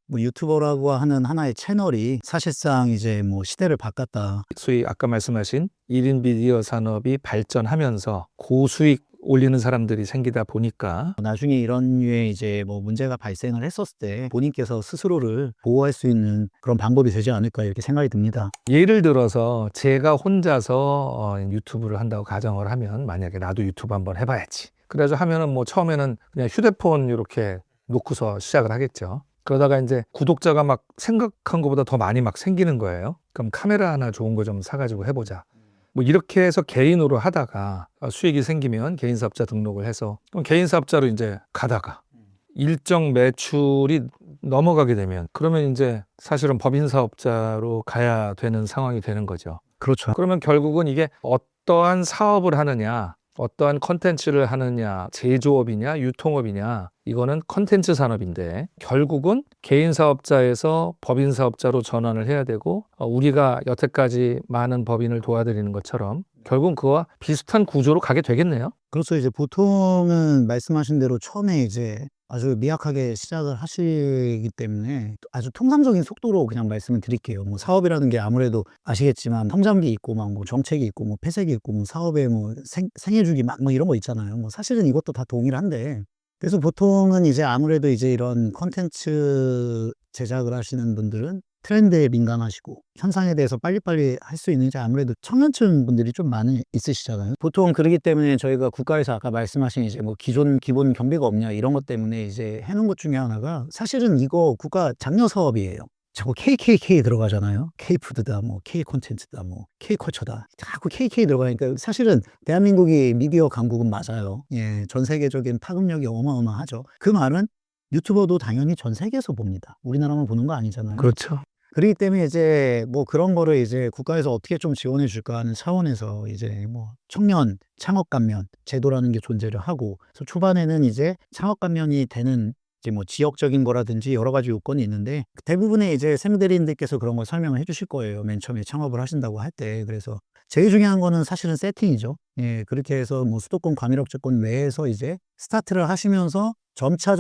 뭐 유튜버라고 하는 하나의 채널이 사실상 이제 뭐 시대를 바꿨다. 소위 아까 말씀하신 1인 미디어 산업이 발전하면서 고수익 올리는 사람들이 생기다 보니까 나중에 이런 류의 이제 뭐 문제가 발생을 했었을 때 본인께서 스스로를 보호할 수 있는 그런 방법이 되지 않을까 이렇게 생각이 듭니다. 예를 들어서 제가 혼자서 유튜브를 한다고 가정을 하면 만약에 나도 유튜브 한번 해봐야지. 그래서 하면은 뭐 처음에는 그냥 휴대폰 이렇게 놓고서 시작을 하겠죠. 그러다가 이제 구독자가 막 생각한 것보다 더 많이 막 생기는 거예요. 그럼 카메라 하나 좋은 거 좀 사가지고 해보자. 뭐 이렇게 해서 개인으로 하다가 수익이 생기면 개인 사업자 등록을 해서 그럼 개인 사업자로 이제 가다가 일정 매출이 넘어가게 되면 그러면 이제 사실은 법인 사업자로 가야 되는 상황이 되는 거죠. 그렇죠. 그러면 결국은 이게 어떠한 사업을 하느냐, 어떠한 컨텐츠를 하느냐, 제조업이냐, 유통업이냐, 이거는 컨텐츠 산업인데 결국은 개인 사업자에서 법인 사업자로 전환을 해야 되고 우리가 여태까지 많은 법인을 도와드리는 것처럼 결국은 그와 비슷한 구조로 가게 되겠네요. 그렇죠. 이제 보통은 말씀하신 대로 처음에 이제 아주 미약하게 시작을 하시기 때문에 아주 통상적인 속도로 그냥 말씀을 드릴게요. 뭐 사업이라는 게 아무래도 아시겠지만 성장기 있고 막 뭐 정책이 있고 뭐 폐쇄기 있고 뭐 사업에 뭐 생애주기 막 뭐 이런 거 있잖아요. 뭐 사실은 이것도 다 동일한데 그래서 보통은 이제 아무래도 이제 이런 컨텐츠 제작을 하시는 분들은 트렌드에 민감하시고 현상에 대해서 빨리빨리 할 수 있는 이제 아무래도 청년층 분들이 좀 많이 있으시잖아요. 보통 그러기 때문에 저희가 국가에서 아까 말씀하신 이제 뭐 기존 기본 경비가 없냐 이런 것 때문에 이제 해놓은 것 중에 하나가 사실은 이거 국가 장려 사업이에요. 자꾸 KKK 들어가잖아요. K푸드다, 뭐 K콘텐츠다, 뭐 K컬처다. 자꾸 KK 들어가니까 사실은 대한민국이 미디어 강국은 맞아요. 예, 전 세계적인 파급력이 어마어마하죠. 그 말은 유튜버도 당연히 전 세계에서 봅니다. 우리나라만 보는 거 아니잖아요. 그렇죠. 그렇기 때문에 이제 뭐 그런 거를 이제 국가에서 어떻게 좀 지원해 줄까 하는 차원에서 이제 뭐 청년 창업 감면 제도라는 게 존재를 하고 그래서 초반에는 이제 창업 감면이 되는 이제 뭐 지역적인 거라든지 여러 가지 요건이 있는데 대부분의 이제 샘대리인들께서 그런 걸 설명을 해 주실 거예요. 맨 처음에 창업을 하신다고 할 때. 그래서 제일 중요한 거는 사실은 세팅이죠. 예, 그렇게 해서 뭐 수도권 과밀업체권 외에서 이제 스타트를 하시면서 점차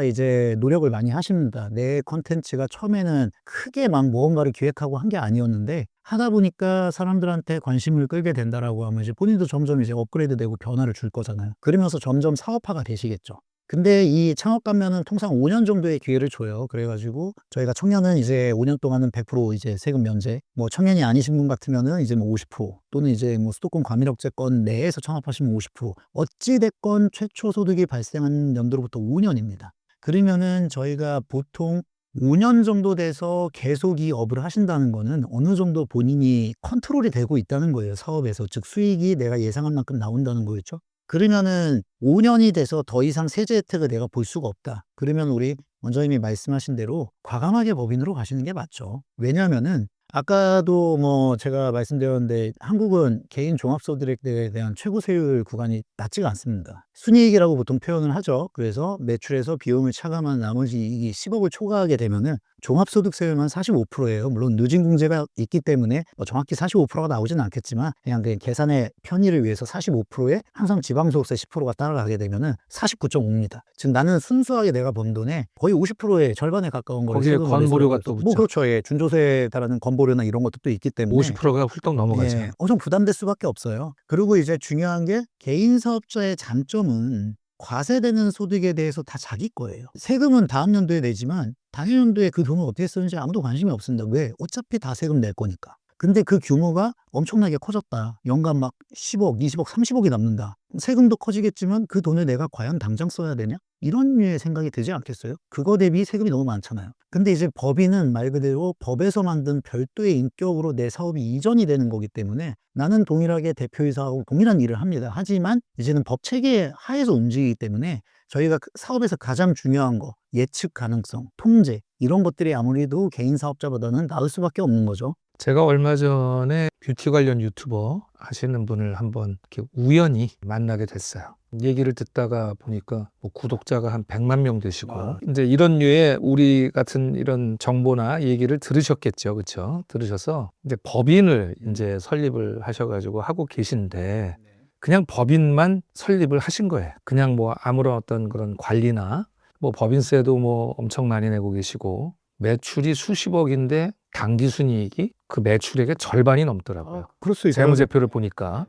이제 노력을 많이 하십니다. 내 컨텐츠가 처음에는 크게 막 무언가를 기획하고 한 게 아니었는데 하다 보니까 사람들한테 관심을 끌게 된다라고 하면 이제 본인도 점점 이제 업그레이드 되고 변화를 줄 거잖아요. 그러면서 점점 사업화가 되시겠죠. 근데 이 창업 가면은 통상 5년 정도의 기회를 줘요. 그래가지고 저희가 청년은 이제 5년 동안은 100% 이제 세금 면제, 뭐 청년이 아니신 분 같으면은 이제 뭐 50% 또는 이제 뭐 수도권 과밀업체권 내에서 창업하시면 50% 어찌됐건 최초 소득이 발생한 연도로부터 5년입니다. 그러면은 저희가 보통 5년 정도 돼서 계속 이 업을 하신다는 거는 어느 정도 본인이 컨트롤이 되고 있다는 거예요. 사업에서. 즉 수익이 내가 예상한 만큼 나온다는 거였죠. 그러면은 5년이 돼서 더 이상 세제 혜택을 내가 볼 수가 없다. 그러면 우리 원장님이 말씀하신 대로 과감하게 법인으로 가시는 게 맞죠. 왜냐하면은 아까도 뭐 제가 말씀드렸는데 한국은 개인 종합소득에 대한 최고 세율 구간이 낮지가 않습니다. 순이익이라고 보통 표현을 하죠. 그래서 매출에서 비용을 차감한 나머지 이익이 10억을 초과하게 되면은 종합소득세율만 45%예요. 물론 누진공제가 있기 때문에 뭐 정확히 45%가 나오지는 않겠지만 그냥 그 계산의 편의를 위해서 45%에 항상 지방소득세 10%가 따라가게 되면은 49.5입니다. 즉 나는 순수하게 내가 번 돈에 거의 50%의 절반에 가까운 거를 거기에 세금을 건보료가 내서 또 뭐 붙죠. 그렇죠. 예. 준조세에 따르는 건보료나 이런 것도 또 있기 때문에 50%가 훌떡 넘어가죠. 예, 엄청 부담될 수밖에 없어요. 그리고 이제 중요한 게 개인 사업자의 장점은 과세되는 소득에 대해서 다 자기 거예요. 세금은 다음 연도에 내지만 당일 연도에 그 돈을 어떻게 쓰는지 아무도 관심이 없습니다. 왜? 어차피 다 세금 낼 거니까. 근데 그 규모가 엄청나게 커졌다. 연간 막 10억, 20억, 30억이 남는다. 세금도 커지겠지만 그 돈을 내가 과연 당장 써야 되냐? 이런 류의 생각이 들지 않겠어요? 그거 대비 세금이 너무 많잖아요. 근데 이제 법인은 말 그대로 법에서 만든 별도의 인격으로 내 사업이 이전이 되는 거기 때문에 나는 동일하게 대표이사하고 동일한 일을 합니다. 하지만 이제는 법 체계 하에서 움직이기 때문에 저희가 사업에서 가장 중요한 거, 예측 가능성, 통제, 이런 것들이 아무래도 개인 사업자보다는 나을 수밖에 없는 거죠. 제가 얼마 전에 뷰티 관련 유튜버 하시는 분을 한번 이렇게 우연히 만나게 됐어요. 얘기를 듣다가 보니까 뭐 구독자가 한 100만 명 되시고 이제 이런 류의 우리 같은 이런 정보나 얘기를 들으셨겠죠. 그렇죠? 들으셔서 이제 법인을 이제 설립을 하셔가지고 하고 계신데 그냥 법인만 설립을 하신 거예요. 그냥 뭐 아무런 어떤 그런 관리나 뭐 법인세도 뭐 엄청 많이 내고 계시고 매출이 수십억인데 당기순이익이 그 매출액의 절반이 넘더라고요. 그럴 수 있어요. 재무제표를 보니까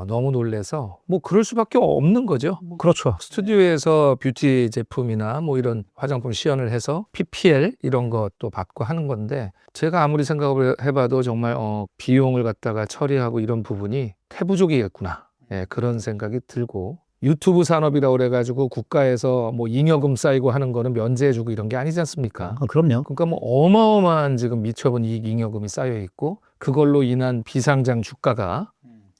너무 놀래서 뭐 그럴 수밖에 없는 거죠. 그렇죠. 스튜디오에서 뷰티 제품이나 뭐 이런 화장품 시연을 해서 PPL 이런 것도 받고 하는 건데 제가 아무리 생각을 해봐도 정말 비용을 갖다가 처리하고 이런 부분이 태부족이겠구나. 예, 그런 생각이 들고 유튜브 산업이라고 그래가지고 국가에서 뭐 잉여금 쌓이고 하는 거는 면제해주고 이런 게 아니지 않습니까? 그럼요. 그러니까 뭐 어마어마한 지금 미처분 이익 잉여금이 쌓여 있고 그걸로 인한 비상장 주가가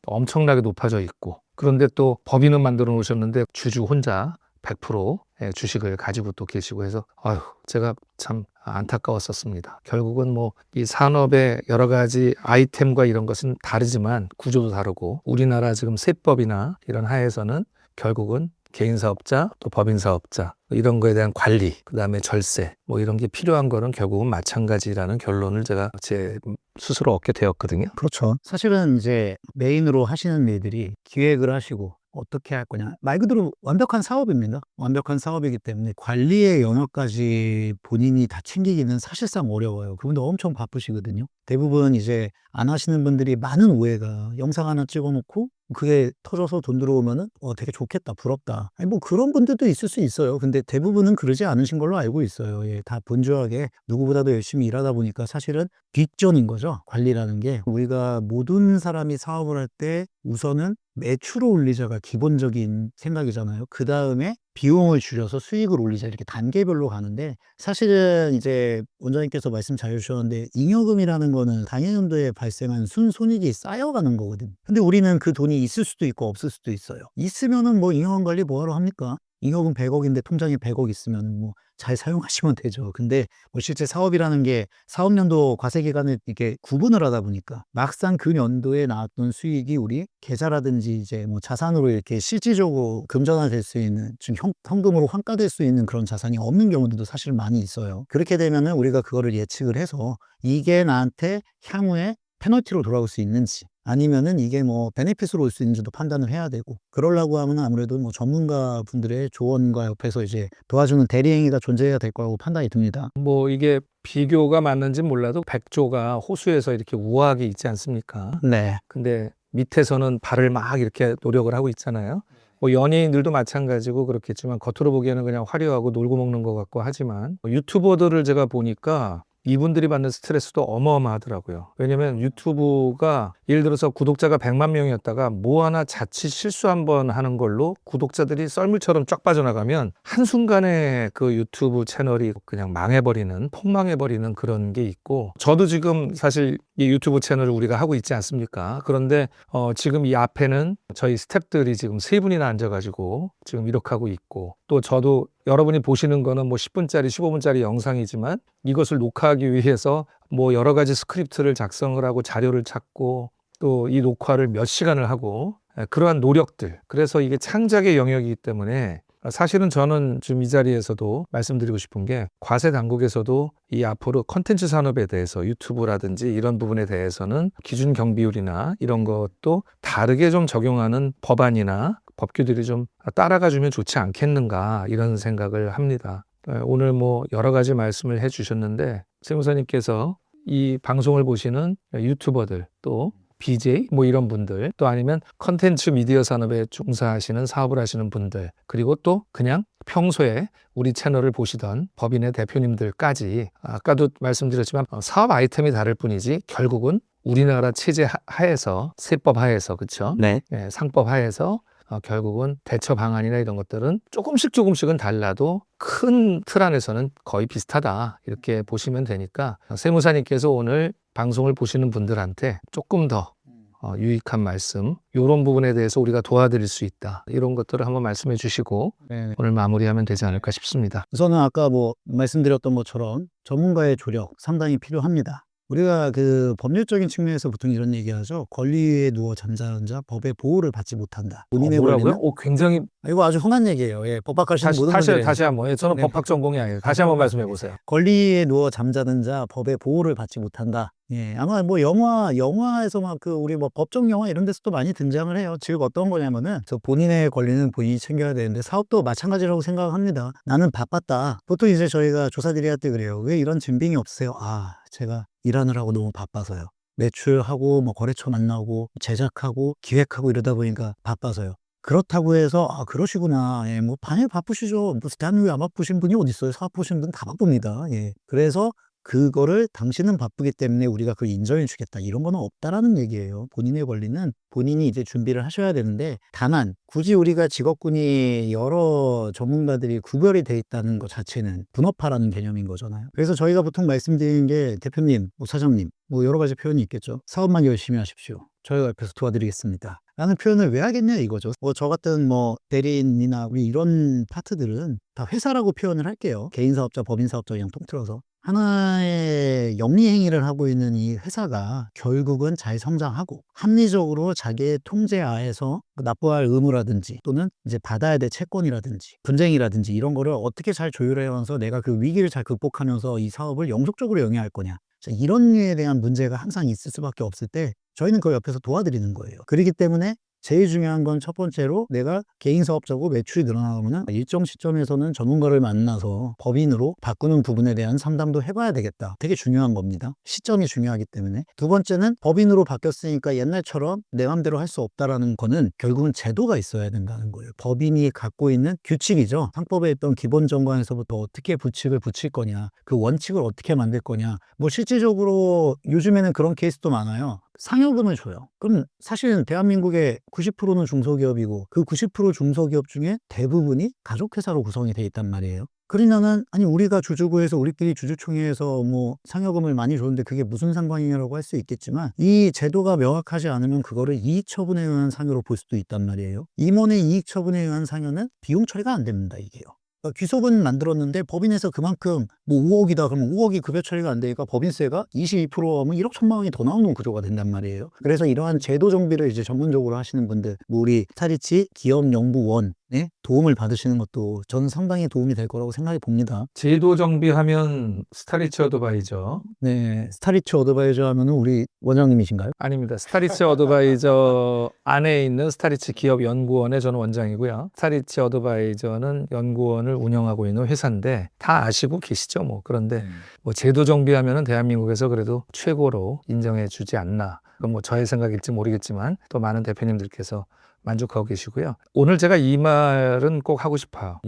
엄청나게 높아져 있고 그런데 또 법인은 만들어 놓으셨는데 주주 혼자 100% 주식을 가지고 또 계시고 해서 아유 제가 참 안타까웠었습니다. 결국은 뭐 이 산업의 여러 가지 아이템과 이런 것은 다르지만 구조도 다르고 우리나라 지금 세법이나 이런 하에서는 결국은 개인 사업자 또 법인 사업자 이런 거에 대한 관리 그다음에 절세 뭐 이런 게 필요한 거는 결국은 마찬가지라는 결론을 제가 제 스스로 얻게 되었거든요. 그렇죠. 사실은 이제 메인으로 하시는 일들이 기획을 하시고 어떻게 할 거냐. 말 그대로 완벽한 사업입니다. 완벽한 사업이기 때문에 관리의 영역까지 본인이 다 챙기기는 사실상 어려워요. 그분도 엄청 바쁘시거든요. 대부분 이제 안 하시는 분들이 많은 오해가 영상 하나 찍어놓고 그게 터져서 돈 들어오면은 되게 좋겠다, 부럽다. 아니 뭐 그런 분들도 있을 수 있어요. 근데 대부분은 그러지 않으신 걸로 알고 있어요. 예, 다 분주하게 누구보다도 열심히 일하다 보니까 사실은 뒷전인 거죠. 관리라는 게 우리가 모든 사람이 사업을 할 때 우선은 매출을 올리자가 기본적인 생각이잖아요. 그 다음에 비용을 줄여서 수익을 올리자 이렇게 단계별로 가는데 사실은 이제 원장님께서 말씀 잘 해주셨는데 잉여금이라는 거는 당해년도에 발생한 순손익이 쌓여가는 거거든요. 근데 우리는 그 돈이 있을 수도 있고 없을 수도 있어요. 있으면은 뭐 잉여금 관리 뭐하러 합니까? 잉여금 100억인데 통장에 100억 있으면 뭐 잘 사용하시면 되죠. 근데 뭐 실제 사업이라는 게 사업연도 과세기간을 이렇게 구분을 하다 보니까 막상 그 연도에 나왔던 수익이 우리 계좌라든지 이제 뭐 자산으로 이렇게 실질적으로 금전화될 수 있는 좀 현금으로 환가될 수 있는 그런 자산이 없는 경우들도 사실 많이 있어요. 그렇게 되면은 우리가 그거를 예측을 해서 이게 나한테 향후에 페널티로 돌아올 수 있는지 아니면은 이게 뭐 베네핏으로 올 수 있는지도 판단을 해야 되고 그러려고 하면 아무래도 뭐 전문가 분들의 조언과 옆에서 이제 도와주는 대리행위가 존재해야 될 거라고 판단이 듭니다. 뭐 이게 비교가 맞는지 몰라도 백조가 호수에서 이렇게 우아하게 있지 않습니까? 네. 근데 밑에서는 발을 막 이렇게 노력을 하고 있잖아요. 뭐 연예인들도 마찬가지고 그렇겠지만 겉으로 보기에는 그냥 화려하고 놀고 먹는 것 같고 하지만 유튜버들을 제가 보니까 이분들이 받는 스트레스도 어마어마하더라고요. 왜냐면 유튜브가 예를 들어서 구독자가 100만 명이었다가 뭐 하나 자칫 실수 한번 하는 걸로 구독자들이 썰물처럼 쫙 빠져나가면 한순간에 그 유튜브 채널이 그냥 망해버리는 폭망해버리는 그런 게 있고 저도 지금 사실 이 유튜브 채널을 우리가 하고 있지 않습니까? 그런데 지금 이 앞에는 저희 스태프들이 지금 3분이나 앉아가지고 지금 이렇게 하고 있고 또 저도 여러분이 보시는 거는 뭐 10분짜리 15분짜리 영상이지만 이것을 녹화하기 위해서 뭐 여러 가지 스크립트를 작성을 하고 자료를 찾고 또 이 녹화를 몇 시간을 하고 그러한 노력들 그래서 이게 창작의 영역이기 때문에 사실은 저는 지금 이 자리에서도 말씀드리고 싶은 게 과세 당국에서도 이 앞으로 컨텐츠 산업에 대해서 유튜브라든지 이런 부분에 대해서는 기준 경비율이나 이런 것도 다르게 좀 적용하는 법안이나 법규들이 좀 따라가 주면 좋지 않겠는가 이런 생각을 합니다. 오늘 뭐 여러 가지 말씀을 해 주셨는데 세무사님께서 이 방송을 보시는 유튜버들 또 BJ 뭐 이런 분들 또 아니면 컨텐츠 미디어 산업에 종사하시는 사업을 하시는 분들 그리고 또 그냥 평소에 우리 채널을 보시던 법인의 대표님들까지 아까도 말씀드렸지만 사업 아이템이 다를 뿐이지 결국은 우리나라 체제 하에서 세법 하에서 그렇죠? 네. 예, 상법 하에서 결국은 대처 방안이나 이런 것들은 조금씩은 달라도 큰 틀 안에서는 거의 비슷하다 이렇게 보시면 되니까 세무사님께서 오늘 방송을 보시는 분들한테 조금 더 유익한 말씀 이런 부분에 대해서 우리가 도와드릴 수 있다 이런 것들을 한번 말씀해 주시고 네. 오늘 마무리하면 되지 않을까 싶습니다. 우선은 아까 뭐 말씀드렸던 것처럼 전문가의 조력 상당히 필요합니다. 우리가 그 법률적인 측면에서 보통 이런 얘기하죠. 권리에 누워 잠자는 자 법의 보호를 받지 못한다. 본인의 뭐라고요? 권리는 굉장히 이거 아주 흔한 얘기예요. 예, 법학 가시는 모든 분들이 다시 한번. 예, 저는 네. 법학 전공이 아니에요. 다시 한번 말씀해 보세요. 권리에 누워 잠자는 자 법의 보호를 받지 못한다. 예, 아마 뭐 영화에서 막 그 우리 뭐 법정 영화 이런 데서도 많이 등장을 해요. 즉 어떤 거냐면은 저 본인의 권리는 본인이 챙겨야 되는데 사업도 마찬가지라고 생각합니다. 나는 바빴다. 보통 이제 저희가 조사드릴 때 그래요. 왜 이런 증빙이 없으세요? 아, 제가 일하느라고 너무 바빠서요. 매출하고 뭐 거래처 만나고 제작하고 기획하고 이러다 보니까 바빠서요. 그렇다고 해서 아 그러시구나. 예, 뭐 당연히 바쁘시죠. 뭐 대한민국에 안 바쁘신 분이 어디 있어요. 사업 보시는 분 다 바쁩니다. 예. 그래서 그거를 당신은 바쁘기 때문에 우리가 그걸 인정해 주겠다. 이런 거는 없다라는 얘기예요. 본인의 권리는 본인이 이제 준비를 하셔야 되는데 다만 굳이 우리가 직업군이 여러 전문가들이 구별이 돼 있다는 것 자체는 분업화라는 개념인 거잖아요. 그래서 저희가 보통 말씀드리는 게 대표님, 뭐 사장님, 뭐 여러 가지 표현이 있겠죠. 사업만 열심히 하십시오. 저희가 옆에서 도와드리겠습니다. 라는 표현을 왜 하겠냐 이거죠. 뭐 저 같은 뭐 대리인이나 우리 이런 파트들은 다 회사라고 표현을 할게요. 개인사업자, 법인사업자 그냥 통틀어서. 하나의 영리 행위를 하고 있는 이 회사가 결국은 잘 성장하고 합리적으로 자기의 통제하에서 납부할 의무라든지 또는 이제 받아야 될 채권이라든지 분쟁이라든지 이런 거를 어떻게 잘 조율해가면서 내가 그 위기를 잘 극복하면서 이 사업을 영속적으로 영위할 거냐. 이런 류에 대한 문제가 항상 있을 수밖에 없을 때 저희는 그 옆에서 도와드리는 거예요. 그렇기 때문에 제일 중요한 건 첫 번째로 내가 개인 사업자고 매출이 늘어나면 일정 시점에서는 전문가를 만나서 법인으로 바꾸는 부분에 대한 상담도 해봐야 되겠다. 되게 중요한 겁니다. 시점이 중요하기 때문에. 두 번째는 법인으로 바뀌었으니까 옛날처럼 내 맘대로 할 수 없다라는 거는 결국은 제도가 있어야 된다는 거예요. 법인이 갖고 있는 규칙이죠. 상법에 있던 기본 정관에서부터 어떻게 부칙을 붙일 거냐, 그 원칙을 어떻게 만들 거냐. 뭐 실질적으로 요즘에는 그런 케이스도 많아요. 상여금을 줘요. 그럼 사실은 대한민국의 90%는 중소기업이고 그 90% 중소기업 중에 대부분이 가족회사로 구성이 돼 있단 말이에요. 그러면은 아니 우리가 주주구에서 우리끼리 주주총회에서 뭐 상여금을 많이 줬는데 그게 무슨 상관이냐라고 할 수 있겠지만 이 제도가 명확하지 않으면 그거를 이익처분에 의한 상여로 볼 수도 있단 말이에요. 임원의 이익처분에 의한 상여는 비용 처리가 안 됩니다. 이게요. 그러니까 귀속은 만들었는데 법인에서 그만큼 뭐 5억이다 그러면 5억이 급여 처리가 안 되니까 법인세가 22%면 1억 1천만 원이 더 나오는 구조가 된단 말이에요. 그래서 이러한 제도 정비를 이제 전문적으로 하시는 분들, 뭐 우리 스타리치 기업연구원의 도움을 받으시는 것도 저는 상당히 도움이 될 거라고 생각해 봅니다. 제도 정비하면 스타리치 어드바이저. 네, 스타리치 어드바이저 하면은 우리 원장님이신가요? 아닙니다. 스타리치 어드바이저 안에 있는 스타리치 기업연구원의 저는 원장이고요. 스타리치 어드바이저는 연구원을 운영하고 있는 회사인데 다 아시고 계시죠? 뭐 그런데 뭐 제도 정비하면은 대한민국에서 그래도 최고로 인정해 주지 않나. 그건 뭐 저의 생각일지 모르겠지만 또 많은 대표님들께서 만족하고 계시고요. 오늘 제가 이 말은 꼭 하고 싶어요.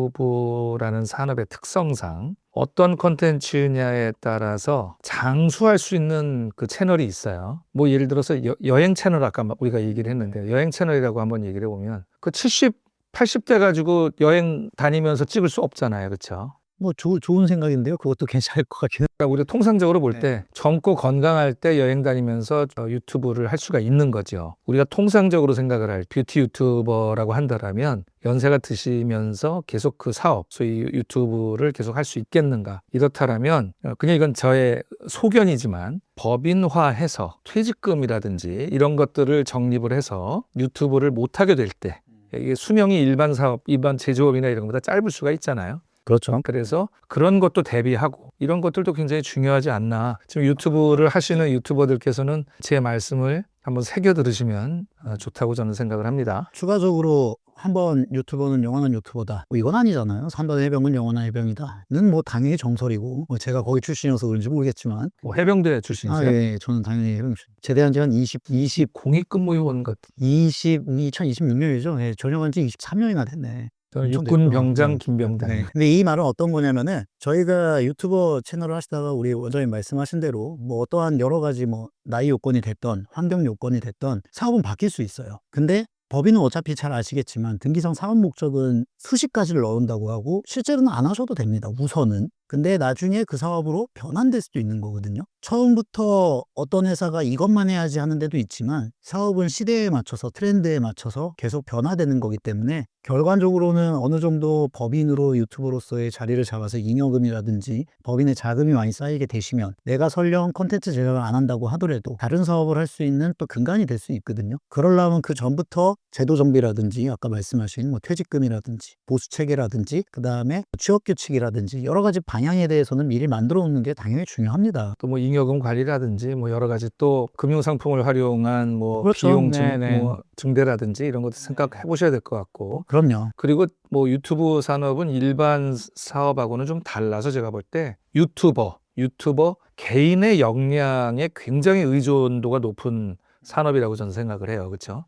유튜브라는 산업의 특성상 어떤 콘텐츠냐에 따라서 장수할 수 있는 그 채널이 있어요. 뭐 예를 들어서 여행 채널 아까 우리가 얘기를 했는데 여행 채널이라고 한번 얘기를 해보면 그 70, 80대 가지고 여행 다니면서 찍을 수 없잖아요. 그렇죠? 뭐 좋은 생각인데요. 그것도 괜찮을 것 같긴 해요. 그러니까 우리가 통상적으로 볼 때 젊고 건강할 때 여행 다니면서 유튜브를 할 수가 있는 거죠. 우리가 통상적으로 생각을 할 뷰티 유튜버라고 한다면 연세가 드시면서 계속 그 사업, 소위 유튜브를 계속 할 수 있겠는가. 이렇다면 그냥 이건 저의 소견이지만 법인화해서 퇴직금이라든지 이런 것들을 적립을 해서 유튜브를 못하게 될 때 이게 수명이 일반 사업, 일반 제조업이나 이런 것보다 짧을 수가 있잖아요. 그렇죠. 그래서 그런 것도 대비하고 이런 것들도 굉장히 중요하지 않나. 지금 유튜브를 하시는 유튜버들께서는 제 말씀을 한번 새겨 들으시면 좋다고 저는 생각을 합니다. 추가적으로 한번 유튜버는 영원한 유튜버다. 뭐 이건 아니잖아요. 3번 해병은 영원한 해병이다.는 뭐 당연히 정설이고 뭐 제가 거기 출신이어서 그런지 모르겠지만 뭐 해병대 출신이세요? 예, 저는 당연히 해병 출신. 제대한 지 한 20 공익근무요원 같은. 2026년이죠. 예, 전역한 지 23년이나 됐네. 저는 엄청 육군 됐구나. 병장 김병장. 네. 근데 이 말은 어떤 거냐면은 저희가 유튜버 채널을 하시다가 우리 원장님 말씀하신 대로 뭐 어떠한 여러 가지 뭐 나이 요건이 됐던 환경 요건이 됐던 사업은 바뀔 수 있어요. 근데 법인은 어차피 잘 아시겠지만 등기상 사업 목적은 수십 가지를 넣은다고 하고 실제로는 안 하셔도 됩니다. 우선은. 근데 나중에 그 사업으로 변환될 수도 있는 거거든요. 처음부터 어떤 회사가 이것만 해야지 하는 데도 있지만 사업은 시대에 맞춰서 트렌드에 맞춰서 계속 변화되는 거기 때문에 결과적으로는 어느 정도 법인으로 유튜버로서의 자리를 잡아서 잉여금이라든지 법인의 자금이 많이 쌓이게 되시면 내가 설령 컨텐츠 제작을 안 한다고 하더라도 다른 사업을 할 수 있는 또 근간이 될 수 있거든요. 그러려면 그 전부터 제도 정비라든지 아까 말씀하신 뭐 퇴직금이라든지 보수 체계라든지 그 다음에 취업 규칙이라든지 여러 가지 방향에 대해서는 미리 만들어 놓는 게 당연히 중요합니다. 또 뭐 잉여금 관리라든지 뭐 여러 가지 또 금융상품을 활용한 뭐 그렇죠. 비용 네네. 뭐 증대라든지 이런 것도 생각해 보셔야 될 것 같고. 그럼요. 그리고 뭐 유튜브 산업은 일반 사업하고는 좀 달라서 제가 볼 때 유튜버 개인의 역량에 굉장히 의존도가 높은 산업이라고 저는 생각을 해요. 그렇죠?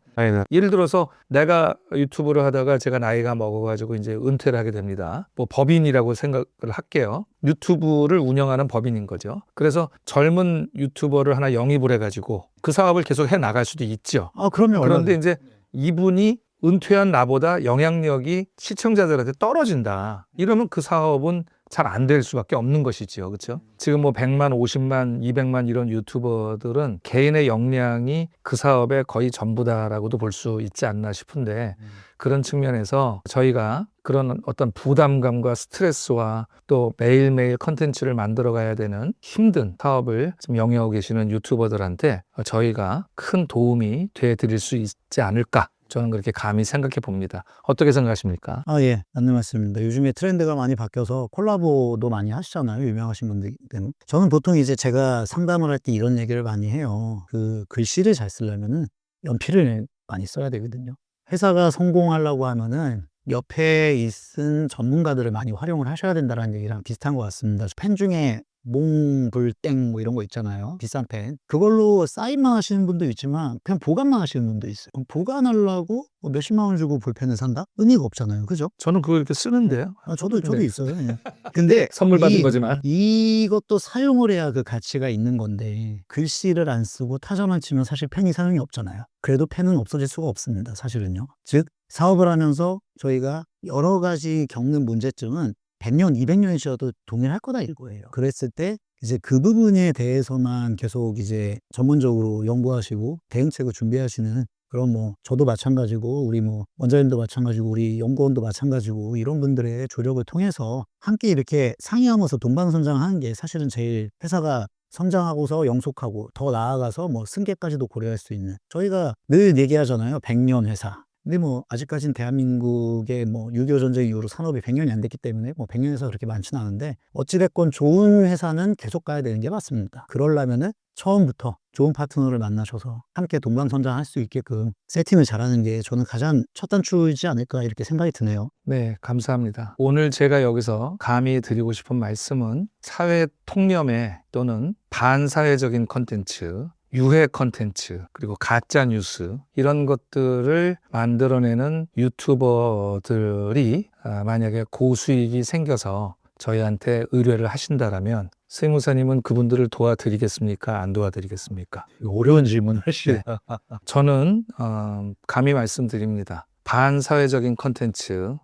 예를 들어서 내가 유튜브를 하다가 제가 나이가 먹어가지고 이제 은퇴를 하게 됩니다. 뭐 법인이라고 생각을 할게요. 유튜브를 운영하는 법인인 거죠. 그래서 젊은 유튜버를 하나 영입을 해가지고 그 사업을 계속 해 나갈 수도 있죠. 아, 그럼요. 그런데 이제 이분이 은퇴한 나보다 영향력이 시청자들한테 떨어진다. 이러면 그 사업은 잘 안 될 수밖에 없는 것이지요. 그렇죠? 지금 뭐 100만, 50만, 200만 이런 유튜버들은 개인의 역량이 그 사업의 거의 전부다라고도 볼 수 있지 않나 싶은데 그런 측면에서 저희가 그런 어떤 부담감과 스트레스와 또 매일매일 컨텐츠를 만들어 가야 되는 힘든 사업을 지금 영위하고 계시는 유튜버들한테 저희가 큰 도움이 돼 드릴 수 있지 않을까. 저는 그렇게 감히 생각해 봅니다. 어떻게 생각하십니까? 아, 예. 맞는 말씀입니다. 요즘에 트렌드가 많이 바뀌어서 콜라보도 많이 하시잖아요. 유명하신 분들은. 저는 보통 이제 제가 상담을 할 때 이런 얘기를 많이 해요. 그 글씨를 잘 쓰려면은 연필을 많이 써야 되거든요. 회사가 성공하려고 하면은 옆에 있은 전문가들을 많이 활용을 하셔야 된다는 얘기랑 비슷한 것 같습니다. 펜 중에 몽불땡 뭐 이런 거 있잖아요. 비싼 펜. 그걸로 사인만 하시는 분도 있지만 그냥 보관만 하시는 분도 있어요. 그럼 보관하려고 뭐 몇십만 원 주고 볼펜을 산다? 의미가 없잖아요. 그죠? 저는 그걸 이렇게 쓰는데요. 아, 저도 네. 있어요. 예. 근데 선물 받은 거지만. 이것도 사용을 해야 그 가치가 있는 건데 글씨를 안 쓰고 타자만 치면 사실 펜이 사용이 없잖아요. 그래도 펜은 없어질 수가 없습니다. 사실은요. 즉 사업을 하면서 저희가 여러 가지 겪는 문제점은 100년, 200년이 지나도 동일할 거다 이거예요. 그랬을 때 이제 그 부분에 대해서만 계속 이제 전문적으로 연구하시고 대응책을 준비하시는 그런 뭐 저도 마찬가지고 우리 뭐 원장님도 마찬가지고 우리 연구원도 마찬가지고 이런 분들의 조력을 통해서 함께 이렇게 상의하면서 동반선장하는 게 사실은 제일 회사가 성장하고서 영속하고 더 나아가서 뭐 승계까지도 고려할 수 있는 저희가 늘 얘기하잖아요. 100년 회사. 근데 뭐 아직까지는 대한민국의 뭐 6.25 전쟁 이후로 산업이 100년이 안 됐기 때문에 뭐 100년 회사가 그렇게 많지는 않은데 어찌됐건 좋은 회사는 계속 가야 되는 게 맞습니다. 그러려면은 처음부터 좋은 파트너를 만나셔서 함께 동반선장할 수 있게끔 세팅을 잘하는 게 저는 가장 첫 단추이지 않을까 이렇게 생각이 드네요. 네, 감사합니다. 오늘 제가 여기서 감히 드리고 싶은 말씀은 사회 통념에 또는 반사회적인 컨텐츠, 유해 컨텐츠, 그리고 가짜 뉴스 이런 것들을 만들어내는 유튜버들이 만약에 고수익이 생겨서 저희한테 의뢰를 하신다라면 세무사님은 그분들을 도와드리겠습니까? 안 도와드리겠습니까? 어려운 질문 하시네. 저는 감히 말씀드립니다. 반사회적인 컨텐츠,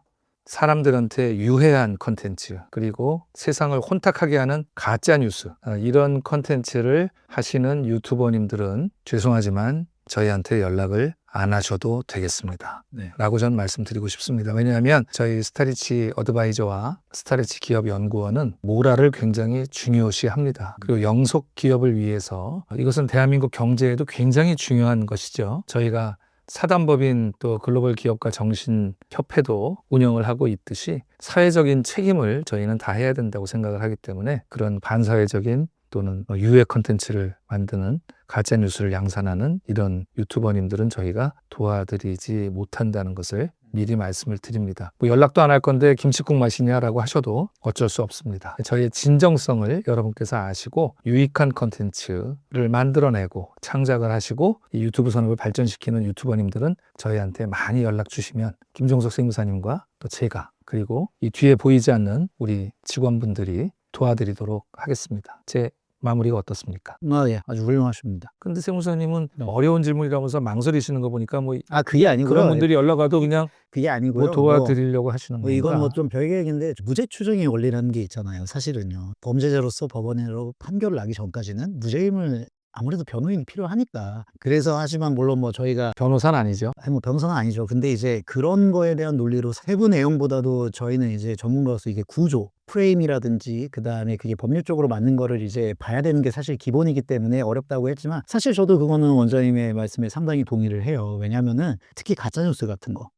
사람들한테 유해한 컨텐츠, 그리고 세상을 혼탁하게 하는 가짜 뉴스, 이런 컨텐츠를 하시는 유튜버님들은 죄송하지만 저희한테 연락을 안 하셔도 되겠습니다. 네. 라고 전 말씀드리고 싶습니다. 왜냐하면 저희 스타리치 어드바이저와 스타리치 기업연구원은 모라를 굉장히 중요시합니다. 그리고 영속 기업을 위해서 이것은 대한민국 경제에도 굉장히 중요한 것이죠. 저희가 사단법인 또 글로벌 기업가 정신협회도 운영을 하고 있듯이 사회적인 책임을 저희는 다 해야 된다고 생각을 하기 때문에 그런 반사회적인 또는 유해 컨텐츠를 만드는 가짜 뉴스를 양산하는 이런 유튜버님들은 저희가 도와드리지 못한다는 것을 미리 말씀을 드립니다. 뭐 연락도 안 할 건데 김칫국 마시냐라고 하셔도 어쩔 수 없습니다. 저희의 진정성을 여러분께서 아시고 유익한 컨텐츠를 만들어내고 창작을 하시고 이 유튜브 산업을 발전시키는 유튜버님들은 저희한테 많이 연락 주시면 김종석 세무사님과 또 제가 그리고 이 뒤에 보이지 않는 우리 직원분들이 도와드리도록 하겠습니다. 제 마무리가 어떻습니까? 예, 아주 훌륭하십니다. 근데 세무사님은 네. 어려운 질문이라면서 망설이시는 거 보니까 뭐 그게 아니고요. 그런 분들이 연락 와도 그냥 그게 아니고요. 뭐 도와드리려고 하시는 건가? 이건 뭐 좀 별개 얘기인데 무죄 추정의 원리라는 게 있잖아요. 사실은요. 범죄자로서 법원으로 판결을 나기 전까지는 무죄임을 아무래도 변호인이 필요하니까. 그래서 하지만 물론 뭐 저희가 변호사는 아니죠. 뭐 변호사는 아니죠. 근데 이제 그런 거에 대한 논리로 세부 내용보다도 저희는 이제 전문가로서 이게 구조, 프레임이라든지 그다음에 그게 법률적으로 맞는 거를 이제 봐야 되는 게 사실 기본이기 때문에 어렵다고 했지만 사실 저도 그거는 원장님의 말씀에 상당히 동의를 해요. 왜냐면은 특히 가짜뉴스 같은 거,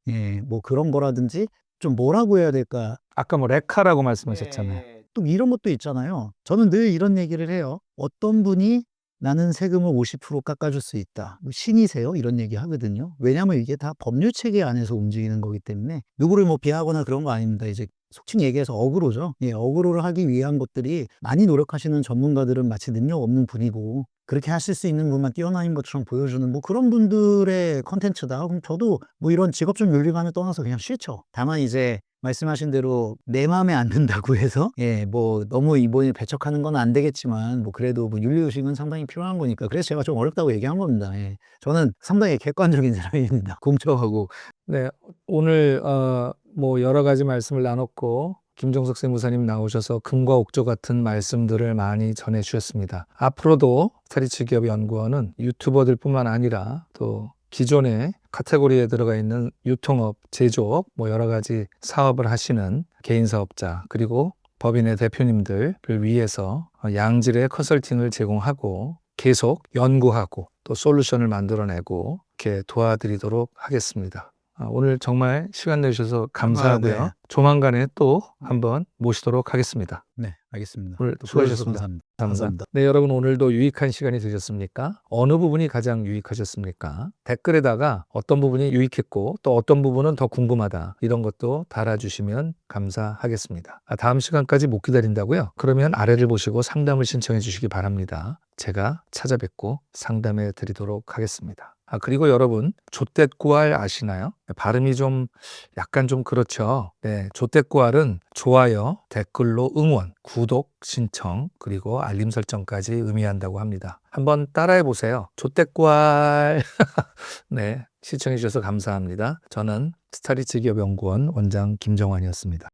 뭐 그런 거라든지 좀 뭐라고 해야 될까? 아까 뭐 레카라고 말씀하셨잖아요. 또 이런 것도 있잖아요. 저는 늘 이런 얘기를 해요. 어떤 분이 나는 세금을 50% 깎아줄 수 있다. 신이세요? 이런 얘기 하거든요. 왜냐하면 이게 다 법률 체계 안에서 움직이는 거기 때문에 누구를 뭐 비하거나 그런 거 아닙니다. 이제 속칭 얘기해서 어그로죠. 어그로를 하기 위한 것들이 많이 노력하시는 전문가들은 마치 능력 없는 분이고 그렇게 하실 수 있는 분만 뛰어나인 것처럼 보여주는 뭐 그런 분들의 컨텐츠다. 그럼 저도 뭐 이런 직업적 윤리관을 떠나서 그냥 싫죠. 다만 이제 말씀하신 대로 내 마음에 안 든다고 해서 뭐 너무 이번에 배척하는 건 안 되겠지만 뭐 그래도 뭐 윤리의식은 상당히 필요한 거니까 그래서 제가 좀 어렵다고 얘기한 겁니다. 저는 상당히 객관적인 사람입니다. 공정하고. 네, 오늘 뭐 여러 가지 말씀을 나눴고 김종석 세무사님 나오셔서 금과 옥조 같은 말씀들을 많이 전해주셨습니다. 앞으로도 스타리츠기업연구원은 유튜버들뿐만 아니라 또 기존의 카테고리에 들어가 있는 유통업, 제조업, 뭐 여러 가지 사업을 하시는 개인 사업자 그리고 법인의 대표님들을 위해서 양질의 컨설팅을 제공하고 계속 연구하고 또 솔루션을 만들어내고 이렇게 도와드리도록 하겠습니다. 오늘 정말 시간 내주셔서 감사하고요. 네. 조만간에 또 한번 모시도록 하겠습니다. 네, 알겠습니다. 오늘 또 수고하셨습니다. 감사합니다. 감사합니다. 네, 여러분 오늘도 유익한 시간이 되셨습니까? 어느 부분이 가장 유익하셨습니까? 댓글에다가 어떤 부분이 유익했고 또 어떤 부분은 더 궁금하다 이런 것도 달아주시면 감사하겠습니다. 다음 시간까지 못 기다린다고요? 그러면 아래를 보시고 상담을 신청해 주시기 바랍니다. 제가 찾아뵙고 상담해 드리도록 하겠습니다. 그리고 여러분 조댓구알 아시나요? 발음이 좀 약간 좀 그렇죠. 네, 조댓구알은 좋아요, 댓글로 응원, 구독, 신청, 그리고 알림 설정까지 의미한다고 합니다. 한번 따라해 보세요. 조댓구알. 네, 시청해 주셔서 감사합니다. 저는 스타리츠기업연구원 원장 김정환이었습니다.